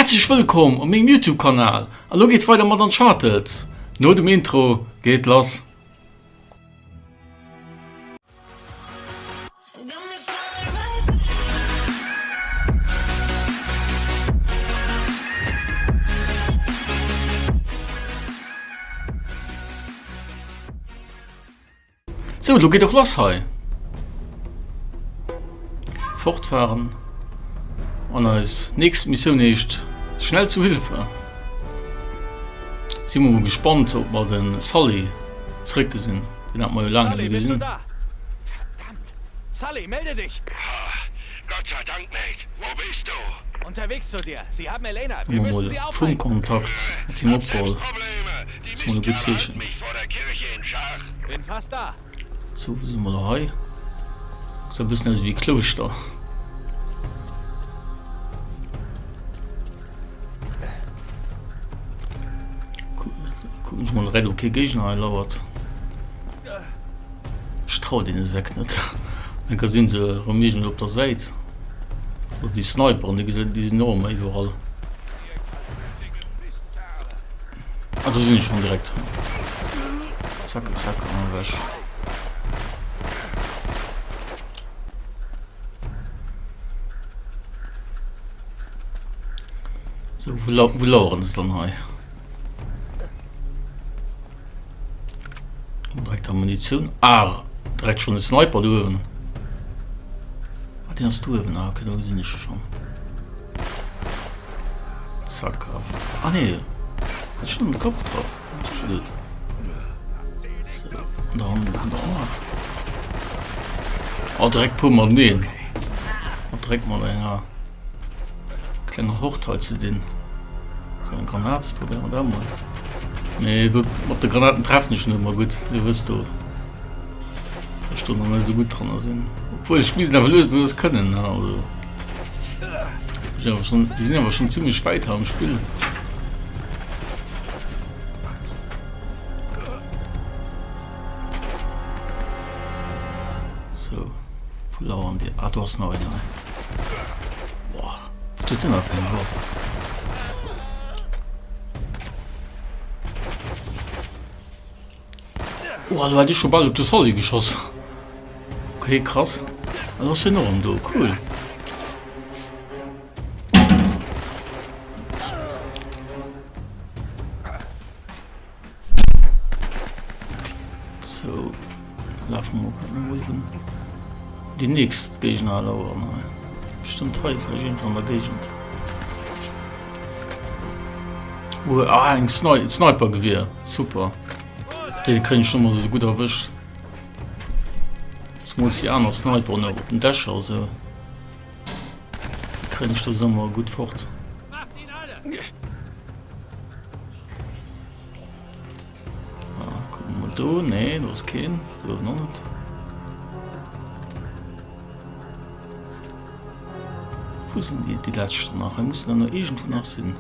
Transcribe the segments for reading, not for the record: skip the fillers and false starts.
Herzlich willkommen auf meinem YouTube-Kanal. Hallo, geht weiter mit Uncharted. Nur dem Intro geht los. So, du geht doch los, hey. Fortfahren. Und als nächste Mission ist schnell zu Hilfe. Sind wir mal gespannt, ob wir den Sully zurückgesehen. Den hat man ja lange nicht gesehen. Verdammt! Sully, melde dich! Gott sei Dank, Mate. Wo bist du? Unterwegs zu dir. Sie haben Elena. Wir Wir müssen mal sie aufhalten. Funkkontakt mit dem Abgeholt. Probleme. Die Das muss man gut Mistkerl sichern. halten mich vor der Kirche in Schach. Bin fast da. So, wie sind wir da hier? So ein bisschen wie Kloster. Gucken wir mal rein, okay, Gegner einlauert. Ich traue den Insekt nicht. Dann kann sehen sie Rumänien auf der Seite. Und die Sniper, die sind enorm überall. Ah, da sind die schon direkt. Zack, zack, und weg. So, wo lauern es dann hier? Direkt Ammunition. Ah, direkt schon ein Sniper durch. Ah, den hast du eben. Ah, okay, da sind ich schon. Zack, auf. Ah, nee. Hat schon einen Kopf drauf. Absolut. So, und da haben wir sind auch noch. Oh, direkt Pummer nehmen. Und direkt mal ein kleiner Hochteil zu den. So ein Granat, probieren wir da mal. Nee, die Granaten treffen nicht immer gut, wie wirst du. Da Stunden noch nicht so gut dran sind. Obwohl die Spießen einfach lösen, das können. Also. Die sind aber schon ziemlich weit am Spiel. So, wo lauern die? Ah, du hast noch einen. Boah, was tut denn auf den Wurf? Oh, du hast schon bald auf das Sully geschossen. Okay, krass. Das ist enorm, du. Cool. So, laufen wir mal. Die nächste Gegner lauern. Bestimmt heute von der Gegend. Oh, ein Sniper-Gewehr. Super. Den kann ich schon mal so gut erwischt. Jetzt muss ich auch noch Sniper und auf den Dash, also kann ich das immer gut fort. Gucken wir mal da, nee, da ist kein, da ist noch nicht. Wo sind die letzten nachher? Müssen da noch irgendwo noch sein.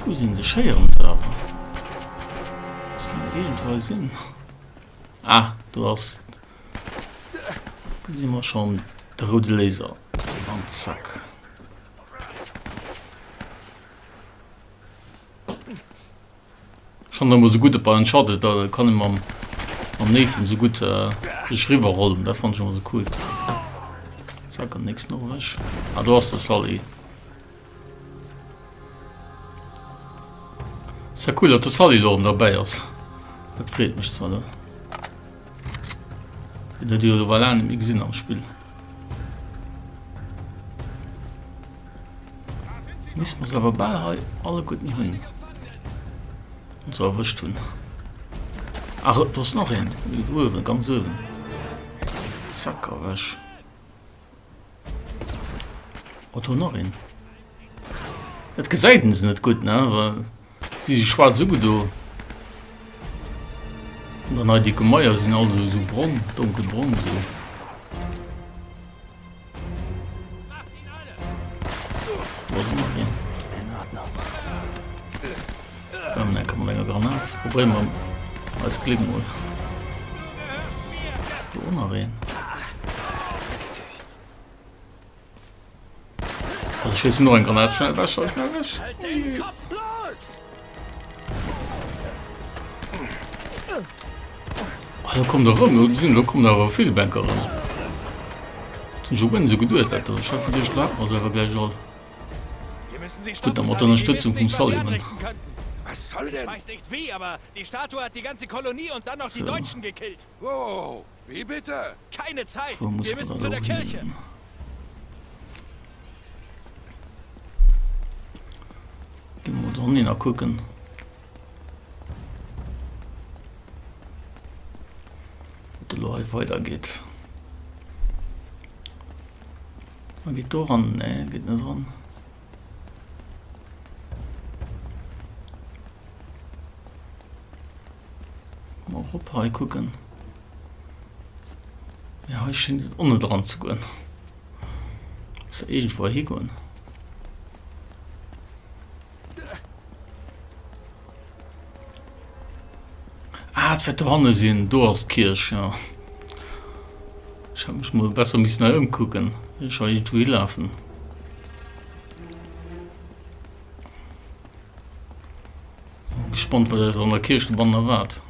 Wo sind die Scheieren da? Das ist noch irgendwo Sinn. Ah, du hast. Da sind wir schon der rote Laser. Und zack. Schon immer so gut bei Uncharted, da kann ich am Neffen so gut Schreiber rollen. Das fand ich immer so cool. Zack, und nichts noch was. Ah, du hast das Sully. Ist ja cool, dass der Sully dabei ist. Das freut mich zwar. Ne? Der die alleine nicht gesehen am Spiel. Müssen wir es aber bei alle guten hin. Und so erwischt tun. Ach, du hast noch einen. Oben, ganz oben. Zack, erwischt. Und du noch einen. Das Geseiten sind nicht gut, ne? Weil die schwarz so gut. Und dann die Gemeier sind also so braun, dunkelbraun so. Was ist noch hier? In Ordnung. Dann kann man länger Granat. Problem haben. Als Klick mal. Da ohne rein. Also ich weiß nur ein Granat schnell weg. Halt den Kopf los! Da kommt doch rum, da kommen aber viele Banker ran. So wenn sie geduld hat, ich hab dir schlafen, also er gleich all. Wir müssen sie Gut, stoppen, dann macht Sully. Unterstützung Die wissen vom nicht, was sie Sullivan. anrichten könnten. Was soll Ich denn? weiß nicht wie, aber die Statue hat die ganze Kolonie und dann noch die So. Deutschen gekillt. Wow, wie bitte? Keine Zeit. Wo muss Wir man müssen da zu der hin? Kirche. Gehen wir da hin gucken. Wie der Live weitergeht. Man geht da ran, ne, geht nicht ran. Mal hoch gucken. Ja, ich scheine ohne dran zu gehen. Muss ja irgendwo hingehen. Ah, das wird Hanne sehen, du hast Kirsch, ja. Ich hab mich mal besser ein bisschen umgucken. Ich soll irgendwo hinlaufen. Bin gespannt, was an der Kirche dran erwartet.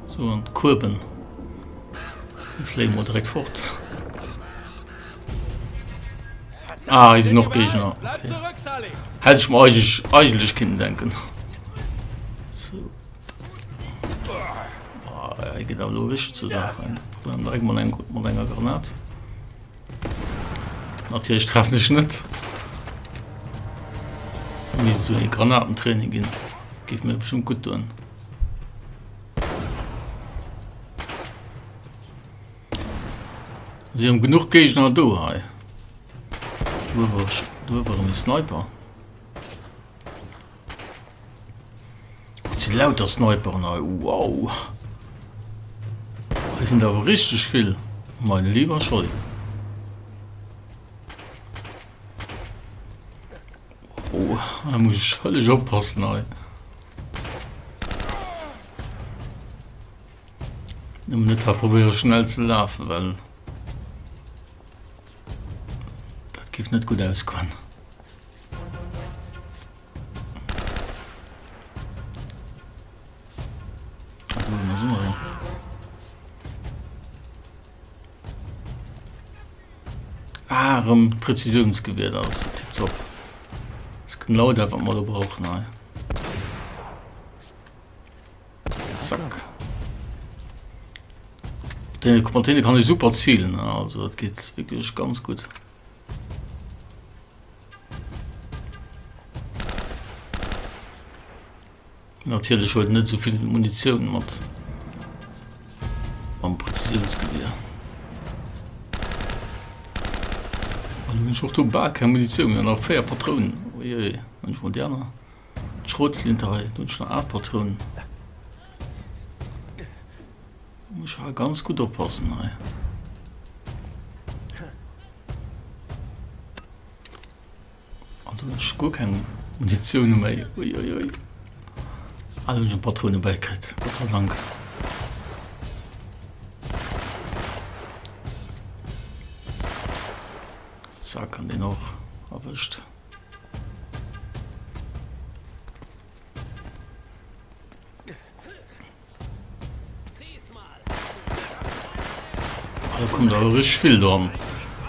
So, und Kurben. Die fliegen wir direkt fort. Ah, hier sind noch Gegner. Bleib Okay. zurück, Sully. Hätte ich mir eigentlich können denken. So. Boah, er geht auch logisch zur Sache ein. Wir haben direkt mal eine Granate. Natürlich treffe ich nicht. Wie so ein Granatentraining gehen. Gibt mir bestimmt gut tun. Sie haben genug Gegner da. Hey. Du war ein Sniper. Das sind lauter Sniper. Wow. Das sind aber richtig viel. Mein lieber Scholli. Oh, da muss ich völlig aufpassen. Hey. Ich muss nicht probieren schnell zu laufen, weil das nicht gut auskommen. Ah, ein Präzisionsgewehr, das ist tipptopp. Das kann laut einfach mal brauchen. Nein. Zack. Den kann ich super zielen, also das geht wirklich ganz gut. Natürlich heute nicht so viel Munition mit am Präzisionsgewehr. Und ich auch da keine Munition, ja, noch 4 Patronen. Uiui, und ich moderner Schrotflinte, und noch 8 Patronen. Muss ich ganz gut aufpassen. Ey. Und dann ist gar keine Munition mehr. Uiuiui. Alle unsere Patronen beikriegt, Gott sei Dank. Zack, kann den auch erwischt. Da kommt aber richtig viel da.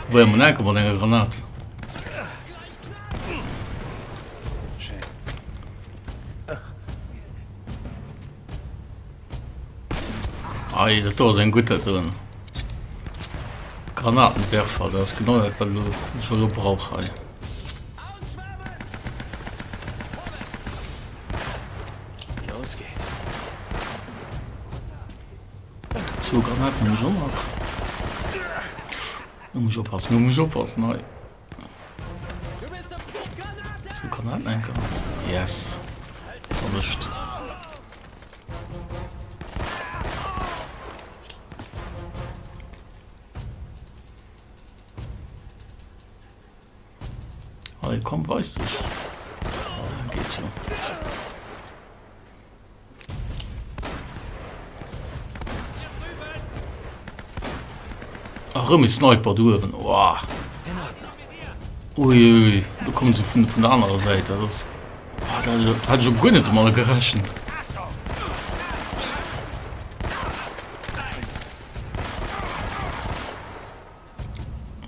Wobei man denkt, man eine Granate. Ei, das ist ein guter drin. Granatenwerfer, das ist genau das, was du schon brauchst. Los geht's. 2 Granaten muss ich auch noch. Du musst aufpassen, Ei. So Granatenanker. Yes. Erwischt. Hey, komm, weißt du. Ja, geht schon. Ach, mit Sniper dürfen. Wow. Uiui, da kommen sie von der anderen Seite. Das, da hat schon gar nicht mal gerechnet.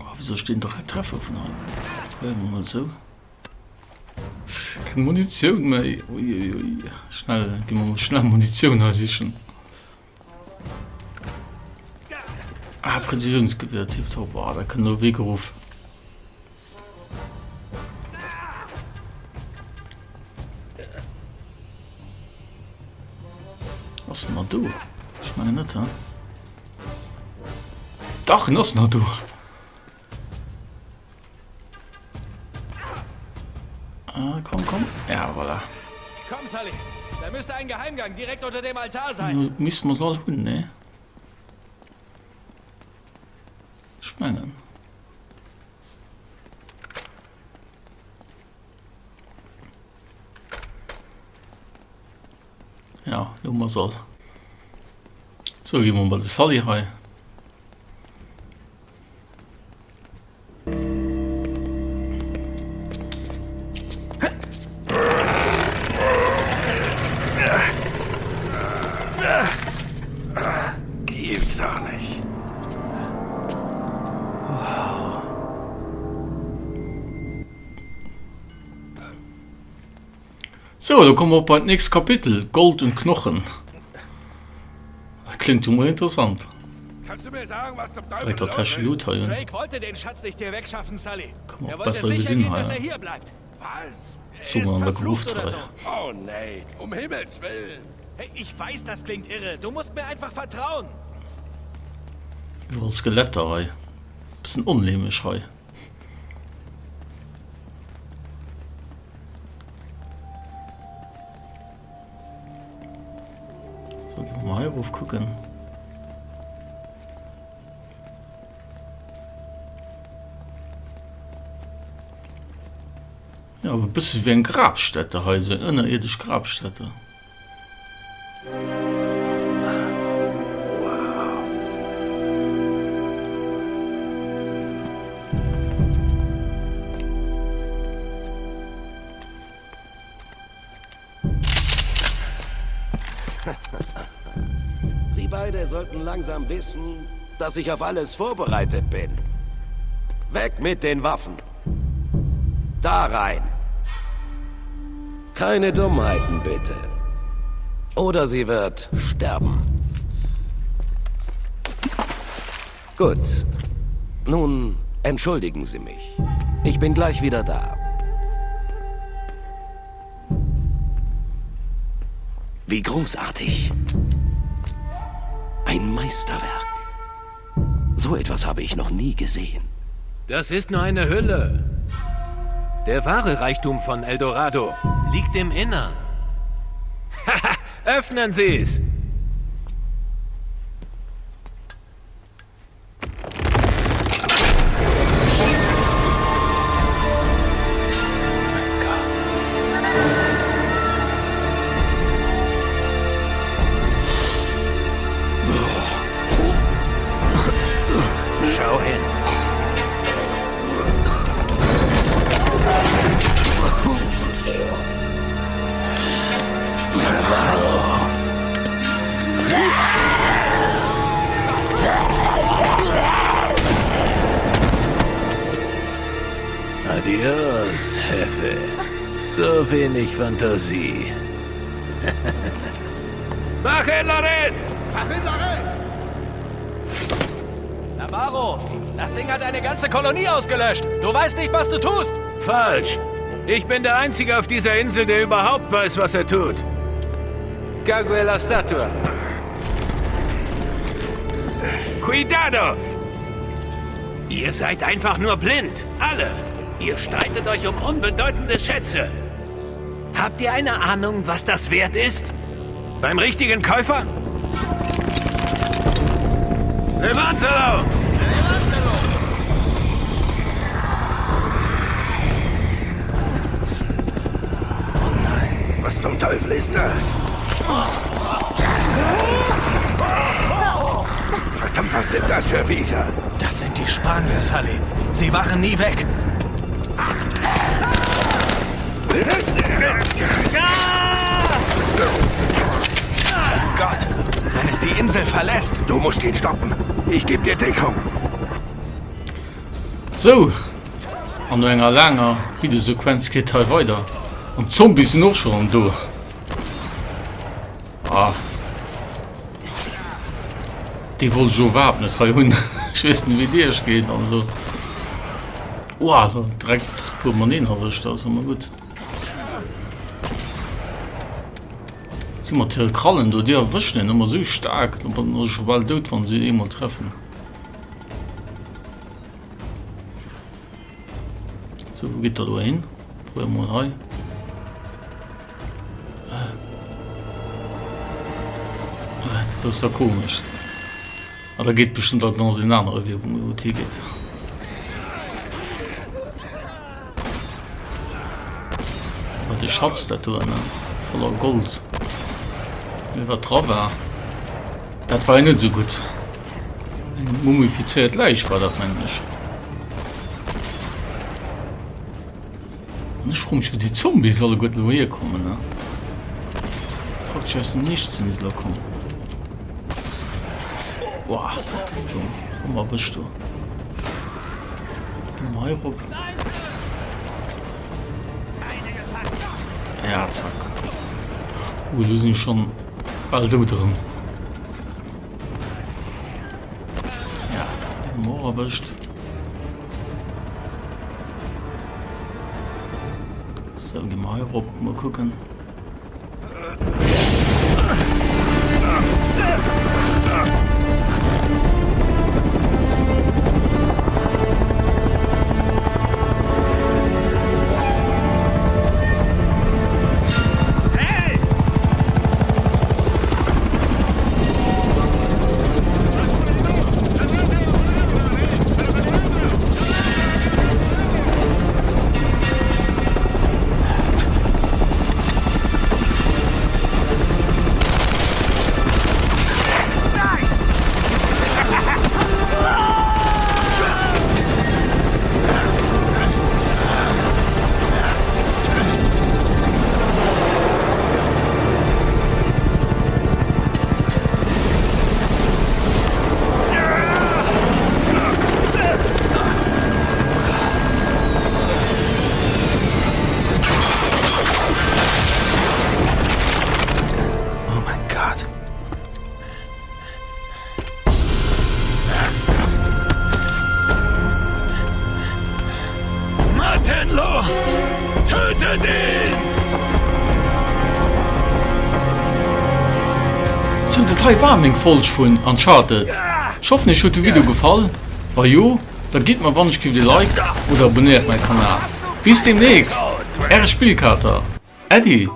Oh, wieso stehen doch ein Treffer von einem? Hören wir mal so. Keine Munition mehr. Uiuiui. Schnell, gehen wir mal schnell Munition ersichern. Ah, Präzisionsgewehr, tipptopp. Boah, da kann nur weggerufen. Was ist denn noch du? Ich meine nicht, ja? Doch, das ist noch du. Ah, komm, komm. Ja, voilà. Komm, Sully. Da müsste ein Geheimgang direkt unter dem Altar sein. Müssen wir es all tun, ne? Ich meine. Ja, nur mal soll. So, gehen wir mal das Sully rein. Gibt's doch nicht. So, da kommen wir bei nächstes Kapitel. Gold und Knochen. Klingt immer interessant. Kannst du mir sagen, was zum Teufel Direkt der Tasche Loot hier. Drake wollte den Schatz nicht hier wegschaffen, Sully. Kann man Er auch wollte besser sicher gesehen gehen, dass er haben. hier bleibt. Was? So Er ist mal an der verflucht Gruft oder rein. so. Oh nee, um Himmels Willen. Hey, ich weiß, das klingt irre. Du musst mir einfach vertrauen. Überall Skelette rein. Bisschen unlehmisch rein. So, gehen wir mal hier rauf gucken. Ja, aber ein bisschen wie ein Grabstätte hier, so eine innerirdische Grabstätte. Sie beide sollten langsam wissen, dass ich auf alles vorbereitet bin. Weg mit den Waffen. Da rein. Keine Dummheiten, bitte. Oder sie wird sterben. Gut. Nun, entschuldigen Sie mich. Ich bin gleich wieder da. Wie großartig. Ein Meisterwerk. So etwas habe ich noch nie gesehen. Das ist nur eine Hülle. Der wahre Reichtum von Eldorado liegt im Innern. Haha, öffnen Sie's! Schau hin. Adios, Jefe. So wenig Fantasie. Mach hin, Lorette! Navarro, das Ding hat eine ganze Kolonie ausgelöscht. Du weißt nicht, was du tust. Falsch. Ich bin der Einzige auf dieser Insel, der überhaupt weiß, was er tut. Cague la Statua. Cuidado! Ihr seid einfach nur blind. Alle. Ihr streitet euch um unbedeutende Schätze. Habt ihr eine Ahnung, was das wert ist? Beim richtigen Käufer? Levantalo! ist das? Verdammt, was sind das für Viecher? Das sind die Spanier, Sully. Sie wachen nie weg. Gott, wenn es die Insel verlässt. Du musst ihn stoppen. Ich gebe dir Deckung. So, an enger langer Videosequenz geht halt weiter. Und Zombies sind noch schon durch. Ah. Die wohl so warten, das hun wissen wie dir es geht und so. Wow, direkt permanent erwischt, also mal gut. Sieh mal, die Krallen, die erwischen immer so stark, und schon bald tot, wenn sie immer treffen. So, wo geht er da hin? Probieren wir mal. Das ist ja komisch. Aber da geht bestimmt auch noch in andere Wirkung, wo hier geht. Aber die Schatzstatue, ne? Voller Gold. Wie war drauf war. Das war ja nicht so gut. Ein mumifiziert Leich war das eigentlich. Und ich frage mich, wie die Zombies alle gut hier kommen, ne? Praktisch aus dem Nichts in dieser kommen. Boah, komm mal, bist du? Komm mal hier rup. Ja, zack. Wir sind schon bald drin. Ja, Moor erwischt. So, gehen wir hier rup, mal gucken. Los! Tötet ihn! Zum Detail Warming falsch von Uncharted. Ich hoffe, euch hat das Video gefallen. War jo, dann gebt mir wann ich gebe Like oder abonniert meinen Kanal. Bis demnächst. Spielkater. Eddie.